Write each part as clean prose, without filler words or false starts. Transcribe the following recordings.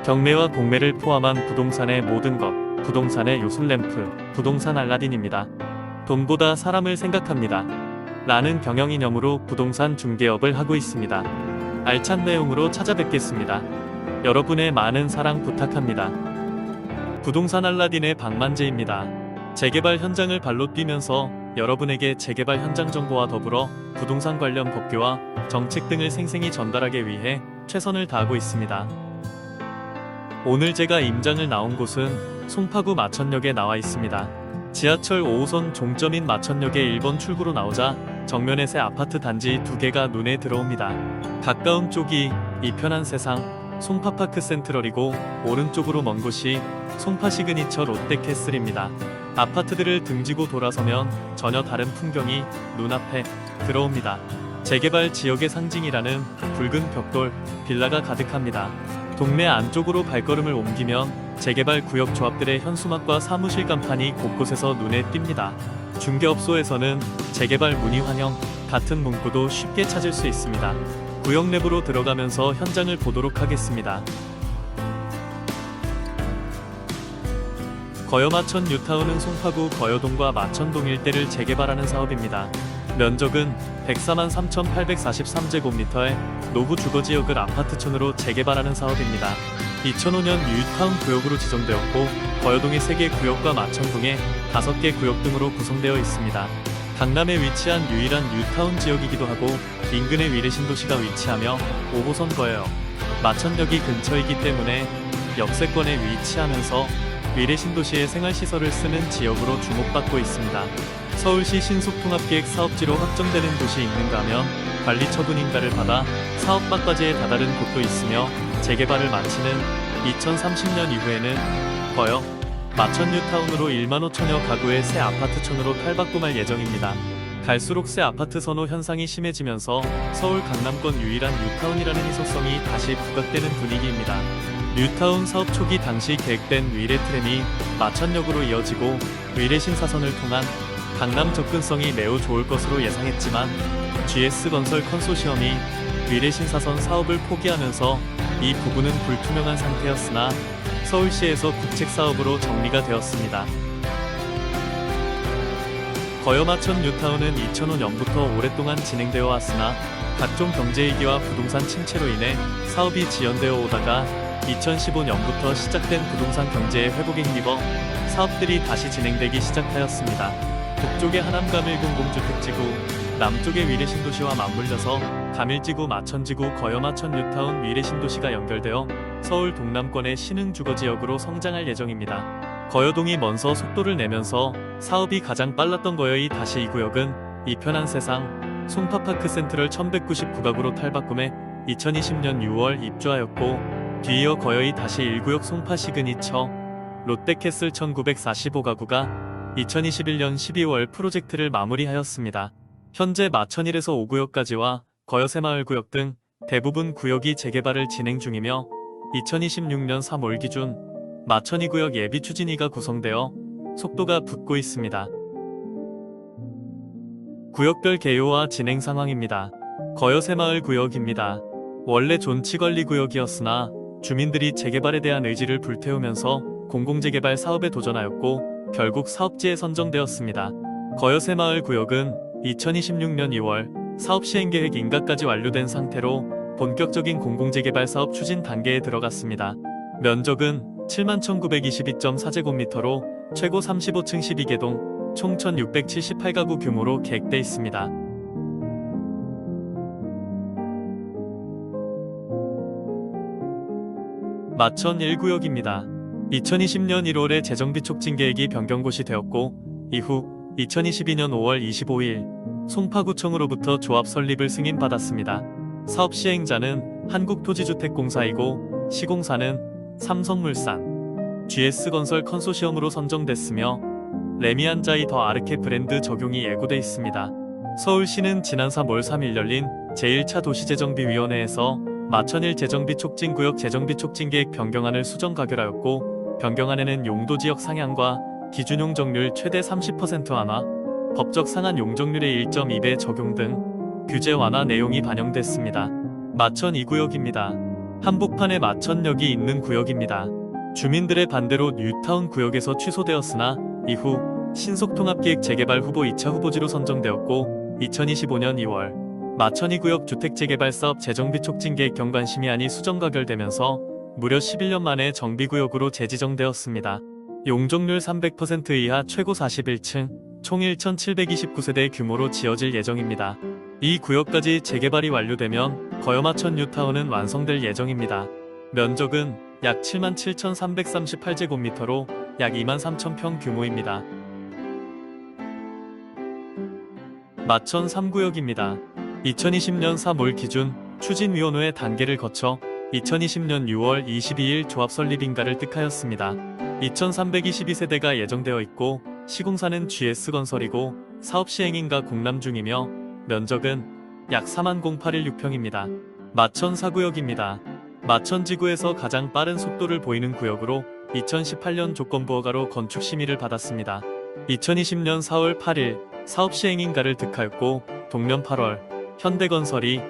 경매와 공매를 포함한 부동산의 모든 것, 부동산의 요술램프, 부동산 알라딘입니다. 돈보다 사람을 생각합니다. 라는 경영이념으로 부동산 중개업을 하고 있습니다. 알찬 내용으로 찾아뵙겠습니다. 여러분의 많은 사랑 부탁합니다. 부동산 알라딘의 박만재입니다. 재개발 현장을 발로 뛰면서 여러분에게 재개발 현장 정보와 더불어 부동산 관련 법규와 정책 등을 생생히 전달하기 위해 최선을 다하고 있습니다. 오늘 제가 임장을 나온 곳은 송파구 마천역에 나와 있습니다. 지하철 5호선 종점인 마천역의 1번 출구로 나오자 정면에 새 아파트 단지 2개가 눈에 들어옵니다. 가까운 쪽이 이편한 세상 송파파크 센트럴이고 오른쪽으로 먼 곳이 송파 시그니처 롯데캐슬입니다. 아파트들을 등지고 돌아서면 전혀 다른 풍경이 눈앞에 들어옵니다. 재개발 지역의 상징이라는 붉은 벽돌, 빌라가 가득합니다. 동네 안쪽으로 발걸음을 옮기면 재개발 구역 조합들의 현수막과 사무실 간판이 곳곳에서 눈에 띕니다. 중개업소에서는 재개발 문의 환영 같은 문구도 쉽게 찾을 수 있습니다. 구역 내부로 들어가면서 현장을 보도록 하겠습니다. 거여마천 뉴타운은 송파구 거여동과 마천동 일대를 재개발하는 사업입니다. 면적은 143,843제곱미터의 노후 주거지역을 아파트촌으로 재개발하는 사업입니다. 2005년 뉴타운 구역으로 지정되었고 거여동의 3개 구역과 마천동의 5개 구역 등으로 구성되어 있습니다. 강남에 위치한 유일한 뉴타운 지역이기도 하고 인근에 위례신도시가 위치하며 5호선 거여 마천역이 근처이기 때문에 역세권에 위치하면서 위례신도시의 생활시설을 쓰는 지역으로 주목받고 있습니다. 서울시 신속통합계획 사업지로 확정되는 곳이 있는가 하면 관리처분인가를 받아 사업박과제에 다다른 곳도 있으며 재개발을 마치는 2030년 이후에는 거여 마천 뉴타운으로 1만 5천여 가구의 새 아파트촌으로 탈바꿈할 예정입니다. 갈수록 새 아파트 선호 현상이 심해지면서 서울 강남권 유일한 뉴타운이라는 희소성이 다시 부각되는 분위기입니다. 뉴타운 사업 초기 당시 계획된 위례 트램이 마천역으로 이어지고 위례 신사선을 통한 강남 접근성이 매우 좋을 것으로 예상했지만 GS건설 컨소시엄이 위례 신사선 사업을 포기하면서 이 부분은 불투명한 상태였으나 서울시에서 국책사업으로 정리가 되었습니다. 거여마천 뉴타운은 2005년부터 오랫동안 진행되어 왔으나 각종 경제위기와 부동산 침체로 인해 사업이 지연되어 오다가 2015년부터 시작된 부동산 경제의 회복에 힘입어 사업들이 다시 진행되기 시작하였습니다. 북쪽의 하남 가밀군 공주택지구, 남쪽의 위례신도시와 맞물려서 가밀지구, 마천지구, 거여마천 뉴타운, 위례신도시가 연결되어 서울 동남권의 신흥주거지역으로 성장할 예정입니다. 거여동이 먼저 속도를 내면서 사업이 가장 빨랐던 거여이 다시 이 구역은 이편한 세상 송파파크 센트럴 1199가구로 탈바꿈해 2020년 6월 입주하였고 뒤이어 거여이 다시 1구역 송파 시그니처 롯데캐슬 1945가구가 2021년 12월 프로젝트를 마무리하였습니다. 현재 마천 1에서 5구역까지와 거여 새마을구역 등 대부분 구역이 재개발을 진행 중이며 2026년 3월 기준 마천 2구역 예비 추진위가 구성되어 속도가 붙고 있습니다. 구역별 개요와 진행 상황입니다. 거여 새마을구역입니다. 원래 존치관리구역이었으나 주민들이 재개발에 대한 의지를 불태우면서 공공재개발 사업에 도전하였고 결국 사업지에 선정되었습니다. 거여 새마을구역은 2026년 2월 사업 시행계획 인가까지 완료된 상태로 본격적인 공공재개발 사업 추진 단계에 들어갔습니다. 면적은 71,922.4제곱미터로 최고 35층 12개동 총 1,678가구 규모로 계획돼 있습니다. 마천 1구역입니다. 2020년 1월에 재정비 촉진 계획이 변경고시 되었고 이후 2022년 5월 25일 송파구청으로부터 조합 설립을 승인받았습니다. 사업 시행자는 한국토지주택공사이고 시공사는 삼성물산, GS건설 컨소시엄으로 선정됐으며 레미안자이 더 아르케 브랜드 적용이 예고돼 있습니다. 서울시는 지난 3월 3일 열린 제1차 도시재정비위원회에서 마천 1 재정비 촉진구역 재정비 촉진계획 변경안을 수정 가결하였고 변경안에는 용도지역 상향과 기준용 적률 최대 30% 완화, 법적 상한 용적률의 1.2배 적용 등 규제 완화 내용이 반영됐습니다. 마천 2구역입니다. 한복판에 마천역이 있는 구역입니다. 주민들의 반대로 뉴타운 구역에서 취소되었으나 이후 신속통합기획 재개발 후보 2차 후보지로 선정되었고 2025년 2월 마천이 구역 주택재개발 사업 재정비 촉진 계획 경관심의안이 수정 가결되면서 무려 11년 만에 정비구역으로 재지정되었습니다. 용적률 300% 이하 최고 41층, 총 1,729세대 규모로 지어질 예정입니다. 이 구역까지 재개발이 완료되면 거여마천 뉴타운은 완성될 예정입니다. 면적은 약 77,338제곱미터로 약 23,000평 규모입니다. 마천 3구역입니다. 2020년 3월 기준 추진위원회 단계를 거쳐 2020년 6월 22일 조합 설립 인가를 득하였습니다. 2,322세대가 예정되어 있고 시공사는 GS건설이고 사업 시행인가 공람 중이며 면적은 약 40,816평입니다. 마천 4구역입니다. 마천지구에서 가장 빠른 속도를 보이는 구역으로 2018년 조건부 허가로 건축 심의를 받았습니다. 2020년 4월 8일 사업 시행인가를 득하였고 동년 8월 현대건설이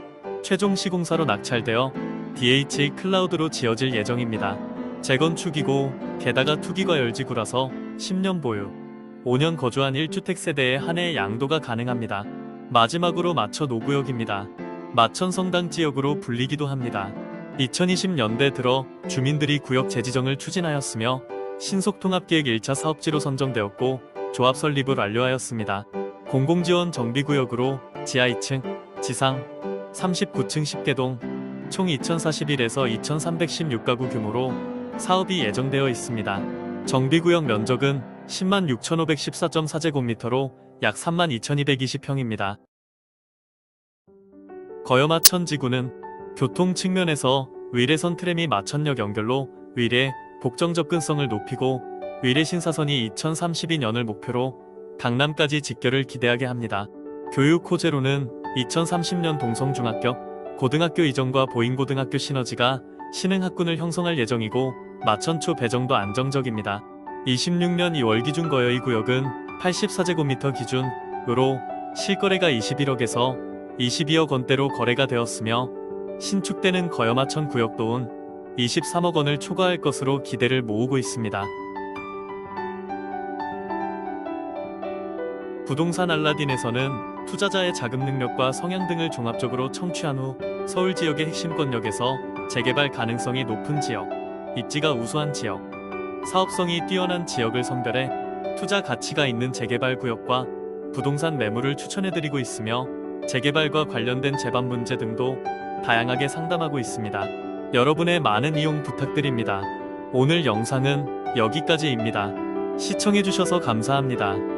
최종 시공사로 낙찰되어 DH 클라우드로 지어질 예정입니다. 재건축이고 게다가 투기과 열지구라서 10년 보유, 5년 거주한 1주택 세대에 한 해 양도가 가능합니다. 마지막으로 마천 5구역입니다. 마천 성당 지역으로 불리기도 합니다. 2020년대 들어 주민들이 구역 재지정을 추진하였으며 신속통합기획 1차 사업지로 선정되었고 조합 설립을 완료하였습니다. 공공지원 정비구역으로 지하 2층, 지상 39층 10개동, 총 2,041에서 2,316가구 규모로 사업이 예정되어 있습니다. 정비구역 면적은 106,514.4제곱미터로 약 32,220평입니다. 거여마천 지구는 교통 측면에서 위례선 트램이 마천역 연결로 위례, 복정 접근성을 높이고 위례 신사선이 2032년을 목표로 강남까지 직결을 기대하게 합니다. 교육 호재로는 2030년 동성중학교, 고등학교 이전과 보인고등학교 시너지가 신흥학군을 형성할 예정이고 마천초 배정도 안정적입니다. 26년 2월 기준 거여 이 구역은 84제곱미터 기준으로 실거래가 21억에서 22억 원대로 거래가 되었으며 신축되는 거여마천 구역도은 23억 원을 초과할 것으로 기대를 모으고 있습니다. 부동산 알라딘에서는 투자자의 자금 능력과 성향 등을 종합적으로 청취한 후 서울 지역의 핵심권역에서 재개발 가능성이 높은 지역, 입지가 우수한 지역, 사업성이 뛰어난 지역을 선별해 투자 가치가 있는 재개발 구역과 부동산 매물을 추천해드리고 있으며 재개발과 관련된 제반 문제 등도 다양하게 상담하고 있습니다. 여러분의 많은 이용 부탁드립니다. 오늘 영상은 여기까지입니다. 시청해주셔서 감사합니다.